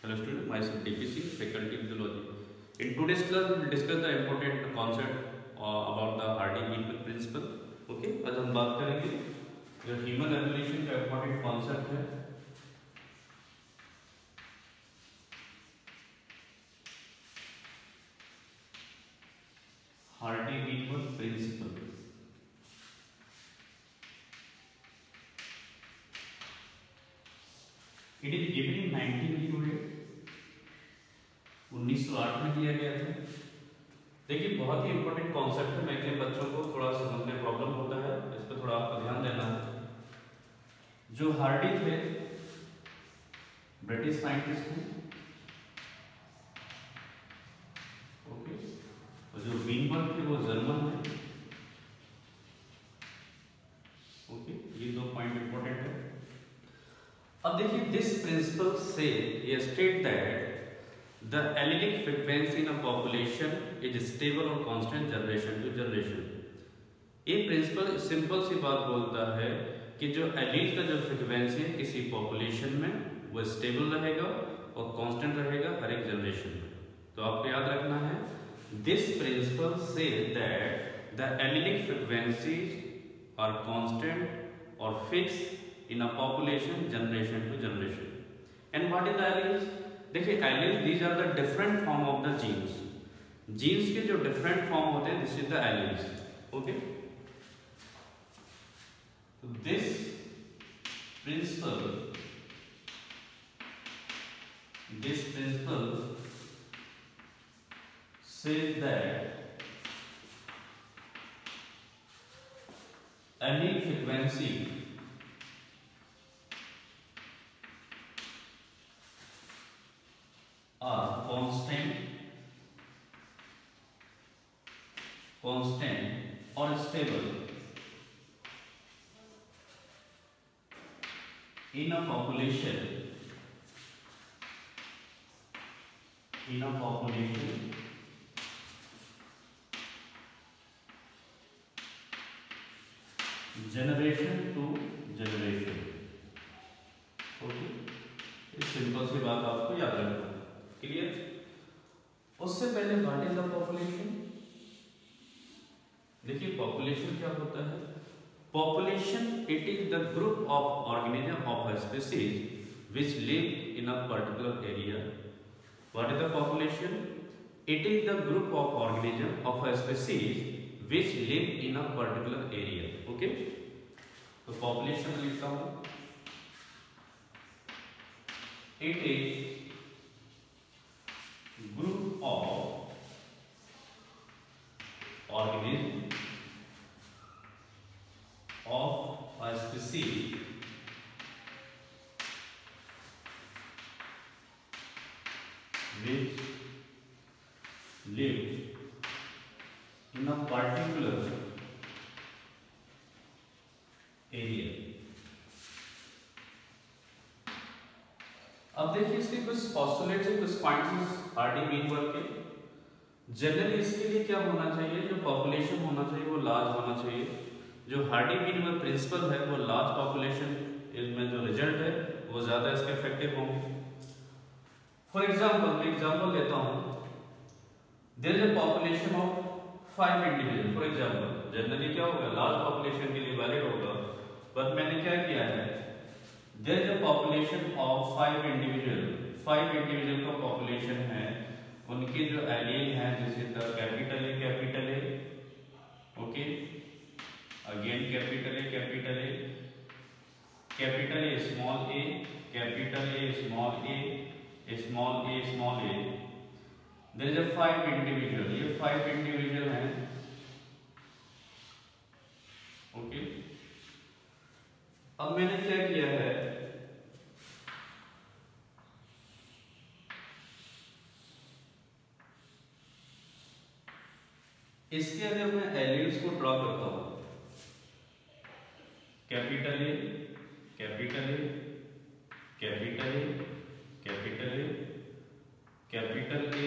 Hello student, myself DPC, faculty of zoology. In today's class, we will discuss the important concept about the Hardy-Weinberg principle. Okay, आज हम बात करेंगे जो human evolution का important concept है. Hardy-Weinberg principle. It is given in 1908. 1908 में दिया गया था. देखिए बहुत ही इंपॉर्टेंट कॉन्सेप्ट है. मैं के बच्चों को थोड़ा समझने में प्रॉब्लम होता है, इस पर थोड़ा आपको ध्यान देना है. जो हार्डी थे ब्रिटिश साइंटिस्ट हैं, ओके, और जो वीनबर्ग थे वो जर्मन है. ओके, ये दो पॉइंट इंपॉर्टेंट है. अब देखिए, दिस प्रिंसिपल से ये state that the allelic frequency in a population is stable और constant generation to generation. ये प्रिंसिपल सिंपल सी बात बोलता है कि जो एलील का जो फ्रीक्वेंसी है किसी पॉपुलेशन में वो स्टेबल रहेगा और कांस्टेंट रहेगा हर एक जनरेशन में. तो आपको याद रखना है, दिस प्रिंसिपल से that the allelic frequencies are constant और fix in a population generation to generation. And what is the alleles? देखिए, allele these are the different form of the genes. Genes के जो डिफरेंट फॉर्म होते हैं, this is the alleles. Okay, तो this principle says that allele frequency are constant or stable in a population generation to generation. Okay, इस simple सी बात आपको याद रखना है. क्लियर? उससे पहले व्हाट इज द पॉपुलेशन? देखिए, पॉपुलेशन क्या होता है? Population it is the group of organism of a species which live in a particular area. What is the population? It is the group of organism of a species which live in a particular area. Okay, तो population लिखता हूं. It is group of organism of a species which live in a particular area. अब देखिए, इसके कुछ postulates हैं, कुछ points Hardy-Weinberg के. जनरली इसके लिए क्या होना चाहिए? जो पॉपुलेशन होना चाहिए वो लार्ज होना चाहिए. जो हार्डी-वीनबर्ग प्रिंसिपल है वो लार्ज पॉपुलेशन में जो रिजल्ट है वो ज्यादा इसके इफेक्टिव होंगे. फॉर एग्जाम्पल, मैं एग्जाम्पल लेता हूं. There is a population of 5 individual. For example, generally क्या होगा? लार्ज पॉपुलेशन के लिए वैलिड होगा, बट मैंने क्या किया है? There is a population of 5 individual. 5 individual का पॉपुलेशन है. उनके जो एलील हैं, जैसे capital A, okay, again capital A, capital A small A, capital A small A, small A small A. There is a 5 individual. ये 5 individual हैं. Okay, अब मैंने क्या किया है? इसके अगर मैं एलील्स को ड्रॉ करता हूं, capital A, capital A, capital A, capital A, capital A,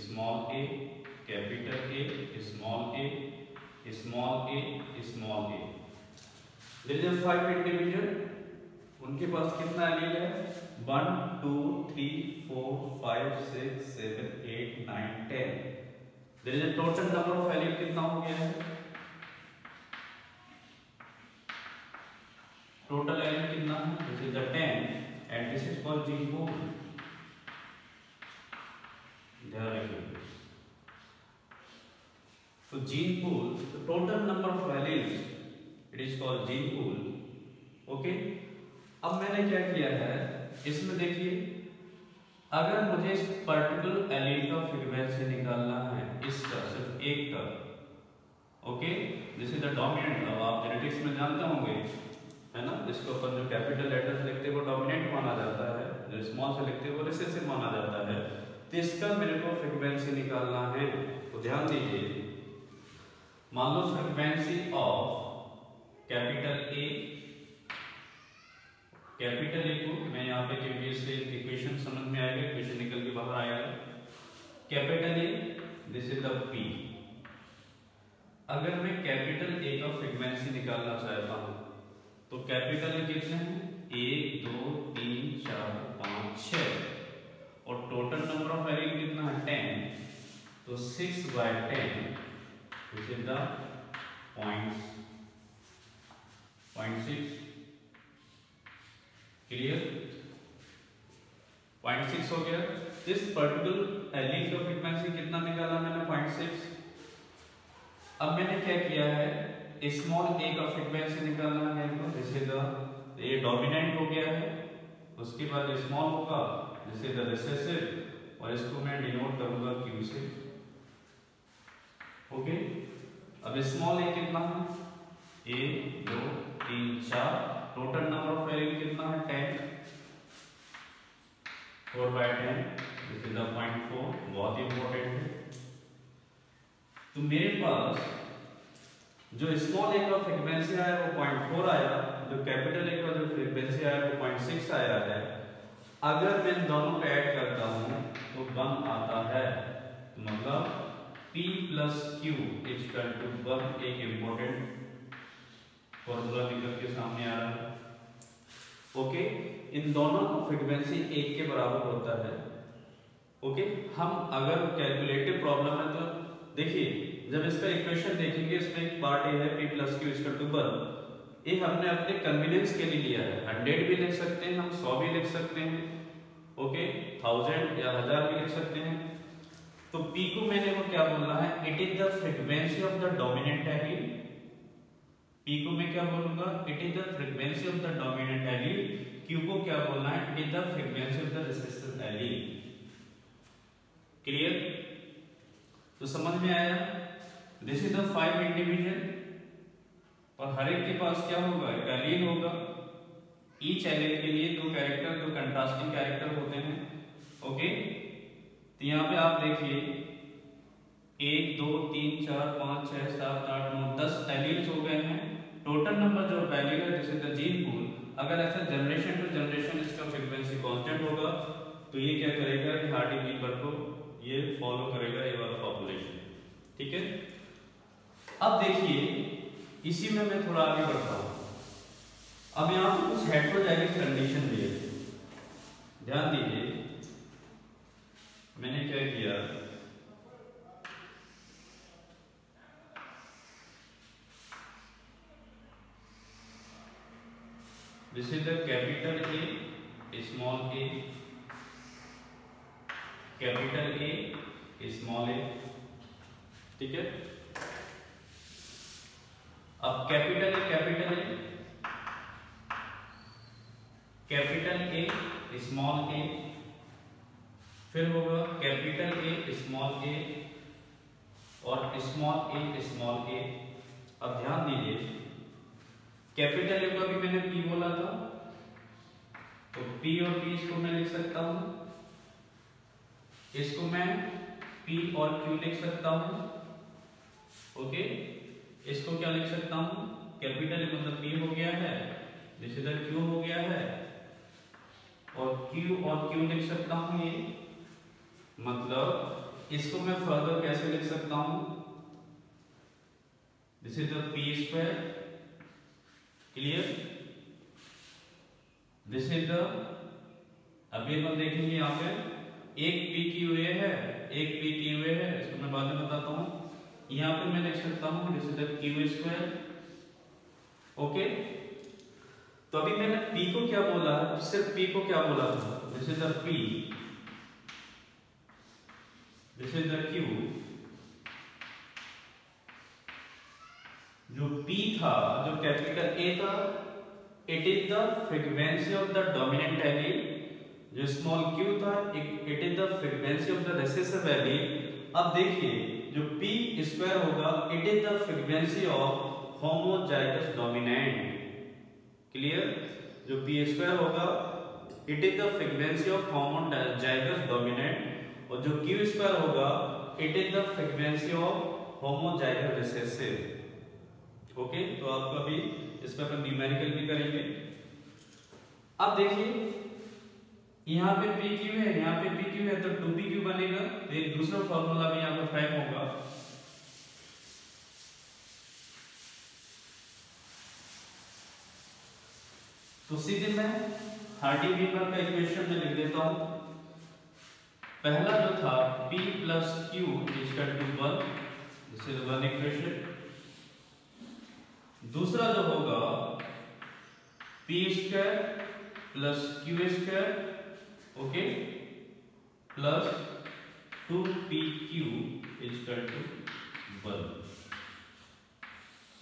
small A, capital A, small A, small A, small A. There is a 5 individual. उनके पास कितना एलील है? 1 2 3 4 5 6 7 8 9 10। There is a total number of allele कितना हो गया है? Total allele कितना है? This is the 10 and this is called gene pool. ध्यान रखिए, तो gene pool, the total number of alleles, it is called gene pool. Okay, अब मैंने क्या किया है इसमें देखिए, अगर मुझे इस पर्टिकुलर एलील का फ्रीक्वेंसी निकालना है, इसका सिर्फ एक का, okay, this is the dominant. अब आप जेनेटिक्स में जानते होंगे, है ना, जिसको अपन जो कैपिटल लेटर्स लिखते हैं वो डोमिनेंट माना जाता है, जो स्मॉल से लिखते हैं वो रिसेसिव माना जाता है। तो इसका मेरे को फ्रीक्वेंसी निकालना है, तो ध्यान दीजिए, मान low frequency of capital A को मैं यहाँ पे, क्योंकि इससे इक्वेशन समझ में आएगा, इक्वेशन निकल के बाहर आएगा। Capital A, this is the P. अगर मैं कैपिटल ए का फ्रीक्वेंसी निकालना चाहता हूँ तो कैपिटल ए कितने हैं? 1 2 3 4 5 6 और टोटल नंबर ऑफ एलील कितना है? 10। तो 6/10 दिस इज द 0.6। क्लियर? 0.6 हो गया। इस पर्टिकुलर एलील का फ्रीक्वेंसी कितना निकाला मैंने? 0.6। अब मैंने क्या किया है, स्मॉल ए का फ्रीक्वेंसी निकालना है मेरे को, जैसे ये डोमिनेंट हो गया है, उसके बाद स्मॉल होगा जैसे द रिसेसिव, और इसको मैं डिनोट करूंगा क्यू से। ओके, अब स्मॉल ए कितना है? 1 2 3 4। टोटल नंबर ऑफ एलील कितना है? 10। 4/10 दिस इज द 0.4, बहुत इंपॉर्टेंट है। तो मेरे पास जो स्मॉल ए का फ्रीक्वेंसी आया वो 0.4 आया, जो कैपिटल ए का जो फ्रीक्वेंसी आया वो 0.6 आया है। अगर मैं दोनों को ऐड करता हूं तो 1 आता है, तो मतलब P plus Q equal to 1। एक इंपॉर्टेंट फॉर्मूला निकल के सामने आ रहा है। ओके, इन दोनों का फ्रीक्वेंसी 1 के बराबर होता है। ओके, हम अगर कैलकुलेटिव प्रॉब्लम है तो देखिए, जब इसका इक्वेशन देखेंगे, इसमें एक पार्ट ये है P plus Q equal to 1। ये हमने अपने कन्वीनियंस के लिए लिया है। 100 भी लिख सकते हैं हम, 100 भी लिख सकते हैं, ओके, 1000 या 1000 भी लिख सकते हैं। तो P को मैंने वो क्या बोलना है? It is the frequency of the dominant allele. P को मैं क्या बोलूंगा? It is the frequency of the dominant allele. Q को क्या बोलना है? It is the frequency of the recessive allele. Clear? तो समझ में आया? दिस इज द 5 इंडिविजुअल, और हर एक के पास क्या होगा? एक एलील होगा। ईच एलील के लिए 2 कैरेक्टर, 2 कंट्रास्टिंग कैरेक्टर होते हैं। ओके, तो यहाँ पे आप देखिए 1 2 3 4 5 6 7 8 9 10 एलील्स हो गए हैं। टोटल नंबर जो एलील है this is the gene pool. अगर ऐसा जनरेशन टू जनरेशन इसका फ्रीक्वेंसी कांस्टेंट होगा तो ये क्या करेगा? कि हार्डी लीवर को ये फॉलो करेगा, ये वाला पॉपुलेशन। ठीक है, अब देखिए इसी में मैं थोड़ा आगे बढ़ता हूँ। अब यहाँ पे कुछ हेटेरोजाइगस कंडीशन दी है, ध्यान दीजिए। मैंने क्या किया, this is the capital A small A, capital A small A. ठीक है, अब कैपिटल ए स्मॉल ए, फिर होगा कैपिटल ए स्मॉल ए और स्मॉल ए। अब ध्यान दीजिए, कैपिटल ए को भी मैंने P बोला था, तो P और P इसको मैं लिख सकता हूं, इसको मैं P और Q लिख सकता हूं। ओके, इसको क्या लिख सकता हूं? कैपिटल ए मतलब P हो गया है, दिस इज द Q हो गया है, और Q और Q लिख सकता हूं ये, मतलब इसको मैं फर्दर कैसे लिख सकता हूं? This is the P square. Clear? This is the, अभी अपन देखेंगे यहाँ पे एक पी क्यू ए है, एक पी क्यू ए है, इसको मैं बाद में बताता हूँ। यहाँ पे मैं लिख सकता हूँ this is the Q square. Okay, तो अभी मैंने पी को क्या बोला, सिर्फ पी को क्या बोला था, this is the P, this is the Q. जो P था, जो कैपिटल A था, it is the frequency of the dominant allele. जो स्मॉल q था, it is the frequency of the recessive allele. अब देखिए जो P स्क्वायर होगा, it is the frequency of homozygous dominant. Clear? जो P स्क्वायर होगा, it is the frequency of homozygous dominant, और जो Q स्क्वायर होगा, it is the frequency of homozygous recessive. Okay, तो आपको अभी इस पर अपन न्यूमेरिकल भी करेंगे। अब देखिए यहाँ पे PQ है, यहाँ पे PQ है, तो 2PQ बनेगा। तो एक दूसरा फॉर्मूला भी यहाँ पे फ्रेम होगा। तो सीधे मैं हार्डी-वीवर का इक्वेशन में लिख देता हूं। पहला जो था P plus Q equal to 1, this is one equation. दूसरा जो होगा P square plus Q square, okay, plus 2PQ equal to 1।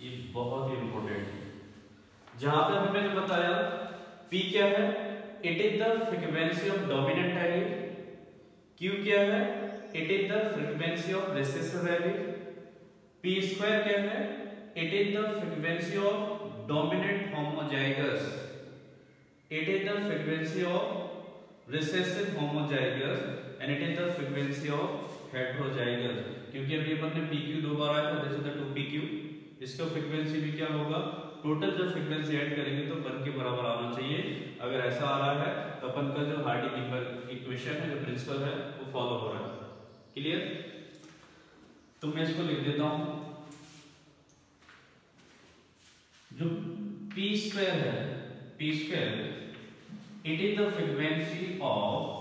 ये बहुत ही इंपॉर्टेंट है। जहां पे मैंने बताया P क्या है, it is the frequency of dominant allele. Q क्या है, it is the frequency of recessive allele. P square क्या है, it is the frequency of dominant homozygous. It is the frequency of recessive homozygous and it is the frequency of heterozygous. क्योंकि अभी अपन ने PQ दो बार आया था, जैसे 2PQ, इसका फ्रीक्वेंसी भी क्या होगा, टोटल जब फ्रीक्वेंसी ऐड करेंगे तो 1 के बराबर आना चाहिए। अगर ऐसा आ रहा है तो अपन का जो हार्डी-वीवर इक्वेशन है, जो प्रिंसिपल है, वो फॉलो हो रहा है। क्लियर? तो मैं इसको लिख देता हूं। जो P स्क्वायर है, P square it is the frequency of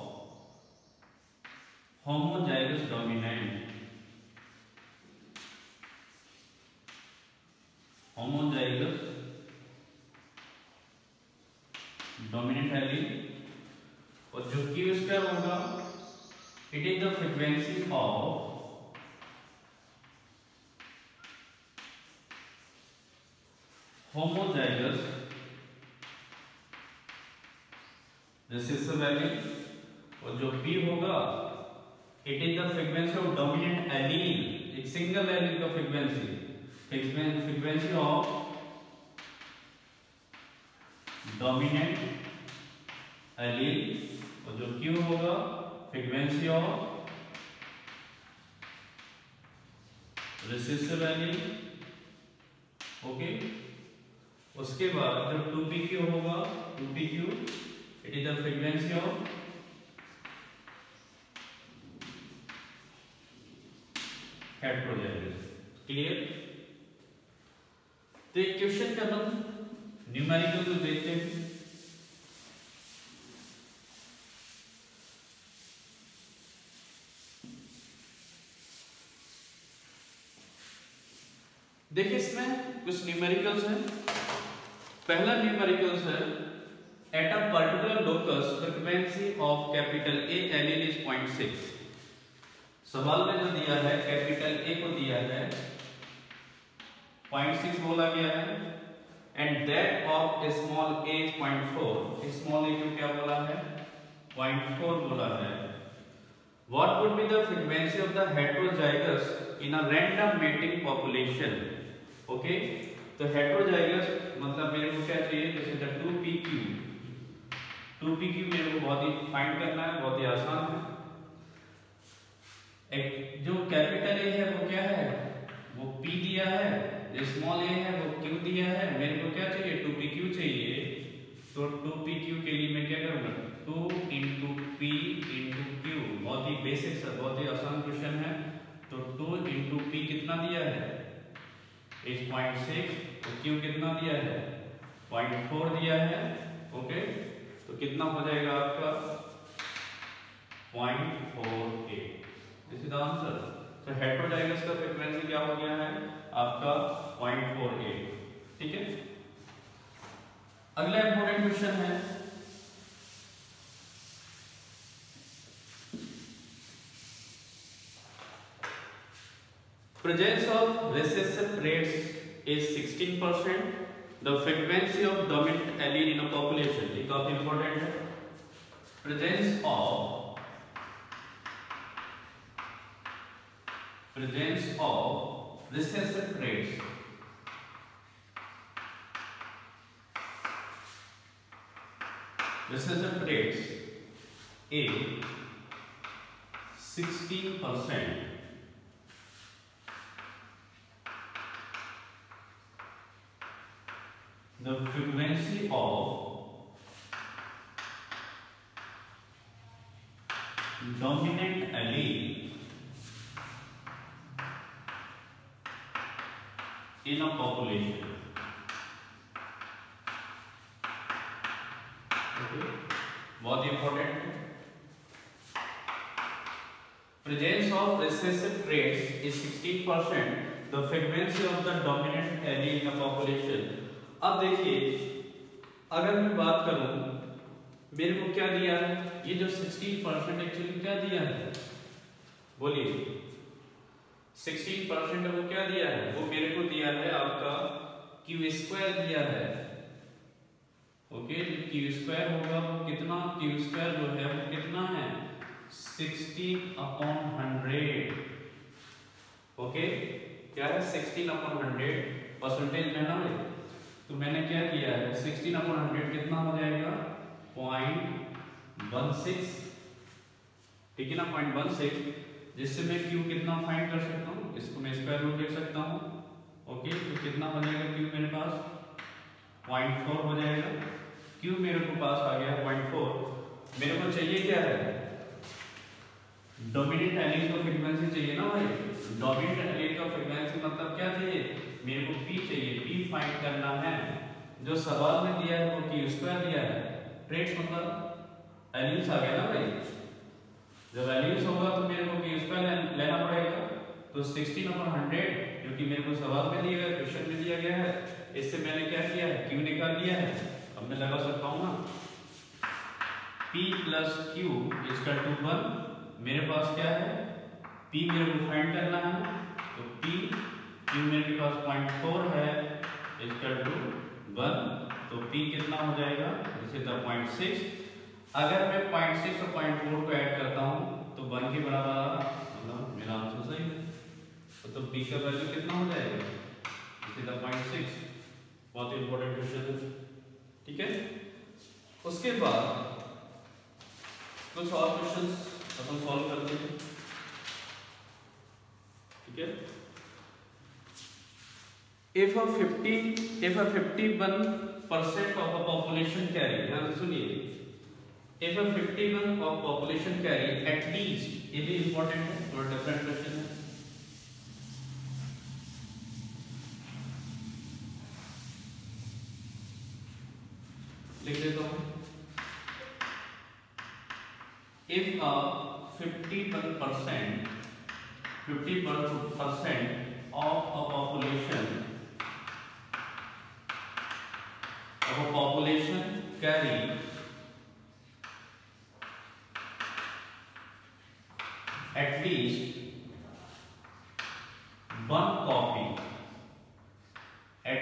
homozygous dominant, homozygous dominant allele. और जो Q स्क्वायर होगा, it is the frequency of homozygous recessive allele. और जो P होगा, it is the frequency of dominant allele, एक single allele का frequency, frequency of dominant allele. और जो Q होगा, frequency of recessive allele. Okay, उसके बाद जब 2PQ होगा, 2PQ it is the frequency of heterozygous. Clear? तो एक क्वेश्चन का हम न्यूमेरिकल को देखते हैं। देखिए इसमें कुछ न्यूमेरिकल्स हैं। पहला न्यूमेरिकल्स है, at a particular locus frequency of capital A allele is 0.6। सवाल में जो दिया है, कैपिटल A को दिया है 0.6 बोला गया है, and that of small a is 0.4। Small a को क्या बोला है, 0.4 बोला है। What would be the frequency of the heterozygous in a random mating population? Okay, तो हेटेरोजाइगस मतलब मेरे को क्या चाहिए, जैसे 2PQ। 2PQ मेरे को बहुत ही फाइंड करना है, बहुत ही आसान है। एक जो कैपिटल A है वो क्या है, वो P दिया है, जो स्मॉल a है वो Q दिया है। मेरे को क्या चाहिए, 2PQ चाहिए। तो 2PQ के लिए मैं क्या करूंगा, 2 × P × Q। बहुत ही बेसिक सा, बहुत ही आसान क्वेश्चन है। तो 2 × P कितना दिया है, 0.6। तो Q कितना दिया है, 0.4 दिया है। ओके, कितना हो जाएगा आपका 0.48। This is the answer. तो हेटेरोजाइगस का फ्रीक्वेंसी क्या हो गया है आपका 0.48। ठीक है, अगला इंपॉर्टेंट क्वेश्चन है presence of recessive traits is 16%. The frequency of dominant allele in a population, ये काफी इंपॉर्टेंट है। presence of recessive traits A 16%। The frequency of dominant allele in a population, बहुत इंपॉर्टेंट है। Presence of recessive traits is 16%. The frequency of the dominant allele in a population. अब देखिए, अगर मैं बात करूं मेरे को क्या दिया है, ये जो 16% एक्चुअली क्या दिया है, बोलिए 16% वो क्या दिया है, वो मेरे को दिया है आपका क्यू स्क्वायर दिया है। ओके, क्यू स्क्वायर होगा वो कितना, क्यू स्क्वायर जो है वो कितना है 16/100। ओके, क्या है 16/100 परसेंटेज में ना भाई। तो मैंने क्या किया है 16/100 कितना हो जाएगा 0.16, ठीक है ना 0.16, जिससे मैं क्यू कितना फाइंड कर सकता हूँ, इसको मैं स्क्वायर रूट ले सकता हूँ। ओके, तो कितना हो जाएगा क्यू मेरे पास 0.4 हो जाएगा। क्यू मेरे को पास आ गया 0.4। मेरे को चाहिए क्या है, डोमिनेंट एलील का फ्रीक्वेंसी चाहिए ना भाई। डोमिनेंट एलील का फ्रीक्वेंसी मतलब क्या चाहिए, मेरे को पी चाहिए, पी फाइंड करना है। जो सवाल में दिया है वो क्यू स्क्वायर दिया है, ट्रेट्स मतलब एलील्स आ गया ना भाई। जब एलील्स होगा तो मेरे को क्यू स्क्वायर लेना पड़ेगा। तो 16/100 क्योंकि मेरे को सवाल में दिया गया, क्वेश्चन में दिया गया है, इससे मैंने क्या किया है क्यू निकाल दिया है। अब मैं लगा सकता हूँ ना P + Q = 1। मेरे पास क्या है P मेरे को फाइंड करना है, तो Q मेरे पास 0.4 है = 1। तो P कितना हो जाएगा, दिस इज द 0.6। अगर मैं 0.6 और 0.4 को ऐड करता हूँ तो 1 के बराबर आ रहा, मतलब मेरा आंसर सही है। तो P का वैल्यू कितना हो जाएगा, दिस इज द 0.6। बहुत इंपॉर्टेंट क्वेश्चन है, ठीक है। उसके बाद कुछ और क्वेश्चंस अपन सॉल्व करते हैं, ठीक है। If a 51% of a population carry, ध्यान से सुनिए, if a 51 of population carry at least, ये भी important है, थोड़ा डिफरेंट क्वेश्चन है। लिख देता हूँ, if a 50% of a population carry at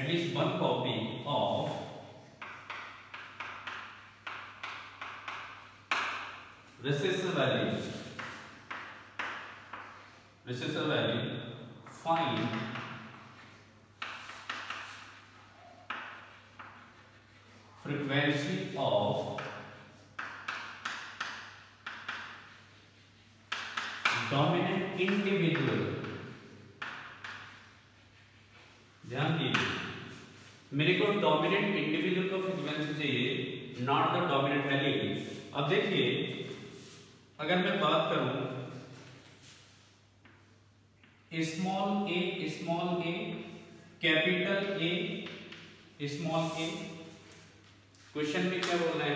least one copy of recessive allele, find frequency of dominant individual। ध्यान दीजिए, मेरे को डोमिनेंट इंडिविजुअल का फ्रीक्वेंसी चाहिए, नॉट द डोमिनेंट एलील। अब देखिए, अगर मैं बात करूं small A capital A small A, question में क्या बोल रहे हैं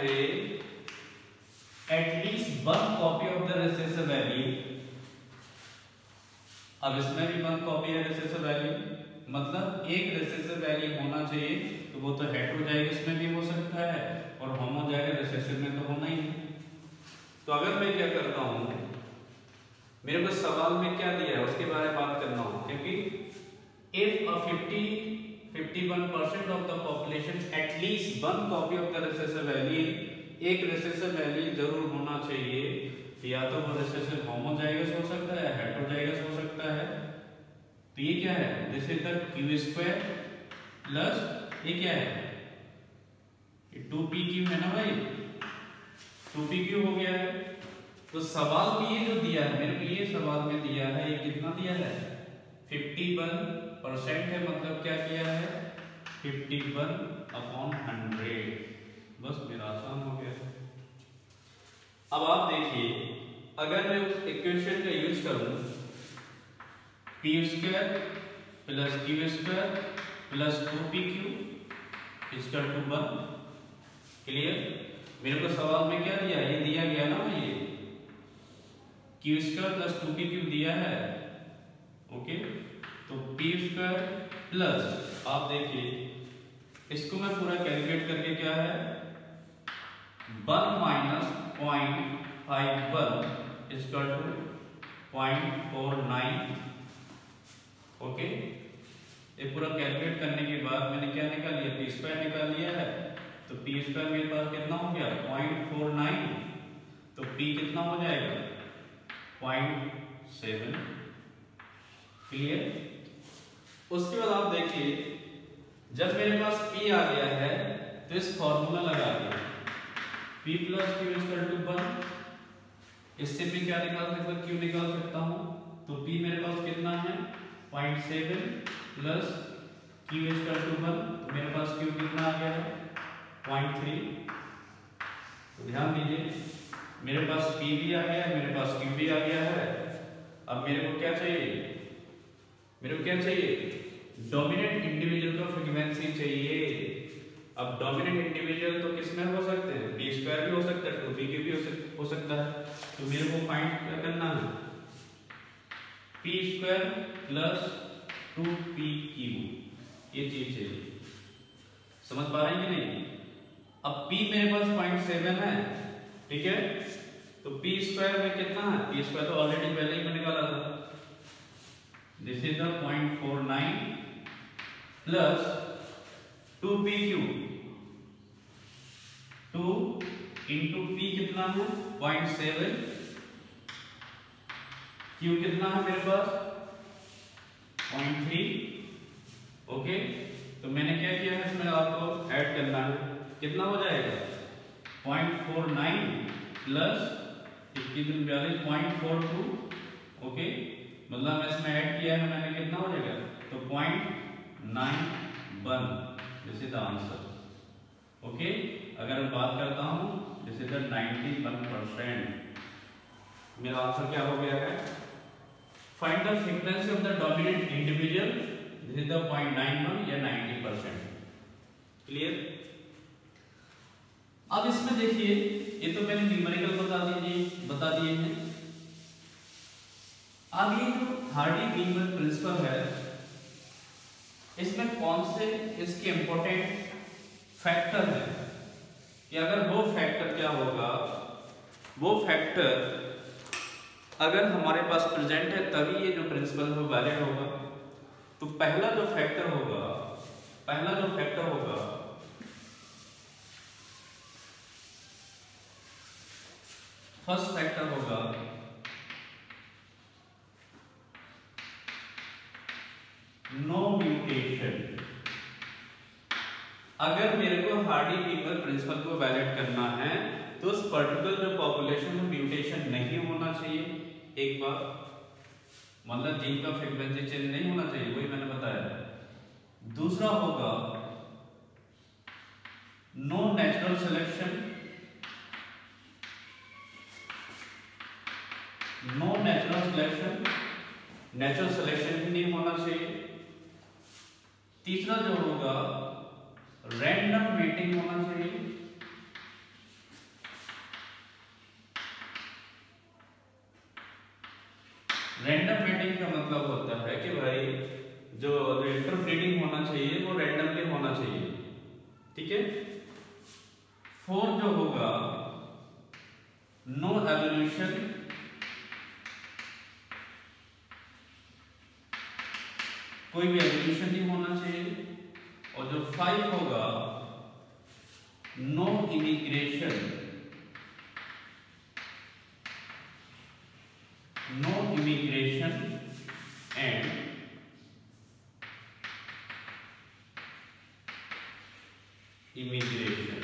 अब इसमें भी 1 कॉपी है रिसेसिव वैल्यू, मतलब एक रिसेसिव वैल्यू होना चाहिए, तो वो तो हेटेरोजाइगस में भी हो सकता है और होमोजाइगस रिसेसिव में तो होना ही है। तो अगर मैं क्या करता हूँ, मेरे को सवाल में क्या दिया है उसके बारे में बात करना हो, क्योंकि if a 51% of the population at least 1 copy of the recessive allele, एक recessive allele जरूर होना चाहिए, या तो वो recessive homozygous हो सकता है, heterozygous हो सकता है। तो ये क्या है, this is the Q square plus ये क्या है, 2pq है ना भाई, 2pq हो गया है। तो सवाल में ये जो दिया है, मेरे को ये सवाल में दिया है, ये कितना दिया है, 51% है, मतलब क्या किया है, 51/100, बस मेरा आसान हो गया। अब आप देखिए, अगर मैं उस इक्वेशन का यूज करूं, P square plus Q square plus 2pq equal to 1, clear. मेरे को सवाल में क्या दिया, ये दिया गया ना, ये क्यू स्क्वायर प्लस 2pq दिया है, ओके। तो पी स्क्वायर प्लस, आप देखिए इसको मैं पूरा कैलकुलेट करके क्या है, 1 माइनस 0.51 इक्वल टू 0.49, ओके। ये पूरा कैलकुलेट करने के बाद मैंने क्या निकाल लिया, पी स्क्वायर निकाल लिया है। तो पी स्क्वायर मेरे पास कितना हो गया, 0.49, तो पी कितना हो जाएगा, 0.7, क्लियर। उसके बाद आप देखिए, जब मेरे पास P आ गया है तो इस फॉर्मूला लगा दिया, P plus Q equal to 1, इससे मैं क्या निकाल सकता हूँ, Q निकाल सकता हूँ। तो P मेरे पास कितना है, 0.7 प्लस Q इक्वल टू 1, तो मेरे पास Q कितना आ गया है, 0.3। तो ध्यान दीजिए, मेरे पास P भी आ गया है, मेरे पास Q भी आ गया है। अब मेरे को क्या चाहिए, मेरे को क्या चाहिए, डोमिनेंट इंडिविजुअल का फ्रीक्वेंसी चाहिए। अब डोमिनेंट इंडिविजुअल तो किसमें हो सकते हैं, पी स्क्वायर भी हो सकता है, 2pq भी हो सकता है। तो मेरे को फाइंड क्या करना है, पी स्क्वायर प्लस 2pq, ये चीज चाहिए। समझ पा रहे हैं कि नहीं। अब p मेरे पास 0.7 है, ठीक है। तो पी स्क्वायर में कितना है, पी स्क्वायर तो ऑलरेडी पहले ही मैंने निकाला था, this is the 0.49 plus 2pq, 2 into p कितना है, 0.7, q कितना है मेरे पास, 0.3, ओके। तो मैंने क्या किया है, इसमें आपको ऐड करना है, कितना हो जाएगा, 0.49 प्लस 0.42, ओके। मतलब मैं इसमें ऐड किया है मैंने, कितना हो जाएगा, तो 0.91, this is the answer, okay. अगर मैं बात करता हूं, दिस इज द 91%, मेरा आंसर क्या हो गया है, find the frequency of the dominant individual, this is the 0.91 या 90%, क्लियर। अब इसमें देखिए, ये तो मैंने न्यूमेरिकल बता दिए हैं। अब ये जो हार्डी-वीवर प्रिंसिपल है, इसमें कौन से इसके इंपॉर्टेंट फैक्टर है, कि अगर वो फैक्टर क्या होगा, वो फैक्टर अगर हमारे पास प्रेजेंट है तभी ये जो प्रिंसिपल है वो वैलिड होगा। तो पहला जो फैक्टर होगा फर्स्ट फैक्टर होगा नो म्यूटेशन। अगर मेरे को हार्डी-वीवर प्रिंसिपल को वैलिड करना है तो उस पर्टिकुलर जो पॉपुलेशन में म्यूटेशन नहीं होना चाहिए, एक बार, मतलब जीन का फ्रीक्वेंसी चेंज नहीं होना चाहिए, वही मैंने बताया। दूसरा होगा no natural selection, natural selection भी नहीं होना चाहिए। तीसरा जो होगा रैंडम मेटिंग होना चाहिए। रैंडम मेटिंग का मतलब होता है कि भाई जो इंटरब्रीडिंग होना चाहिए वो रैंडमली होना चाहिए, ठीक है। 4 जो होगा नो एवोल्यूशन, कोई भी एवोल्यूशन नहीं होना चाहिए। और जो 5 होगा no immigration, no immigration and immigration.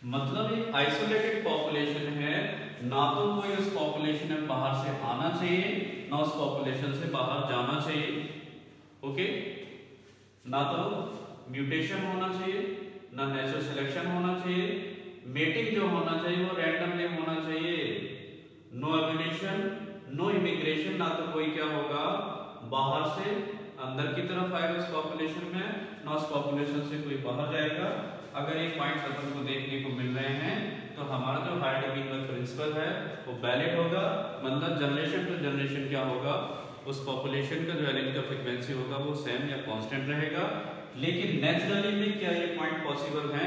मतलब एक आइसोलेटेड पॉपुलेशन है, ना तो कोई उस पॉपुलेशन में बाहर से आना चाहिए ना उस पॉपुलेशन से बाहर जाना चाहिए, ओके। ना तो म्यूटेशन होना चाहिए ना नेचुरल सिलेक्शन होना चाहिए, मेटिंग जो होना चाहिए वो रैंडमली होना चाहिए। नो एवोल्यूशन, नो इमिग्रेशन, ना तो कोई क्या होगा बाहर से अंदर की तरफ आएगा उस पॉपुलेशन में, ना उस पॉपुलेशन से कोई बाहर जाएगा। अगर ये पॉइंट्स अपन को देखने को मिल रहे हैं तो हमारा जो हार्डी-बीमर प्रिंसिपल है वो वैलिड होगा, मतलब जनरेशन टू जनरेशन क्या होगा उस पॉपुलेशन का जो एलील का फ्रीक्वेंसी होगा वो सेम या कांस्टेंट रहेगा। लेकिन नेचुरली में क्या ये पॉइंट पॉसिबल है?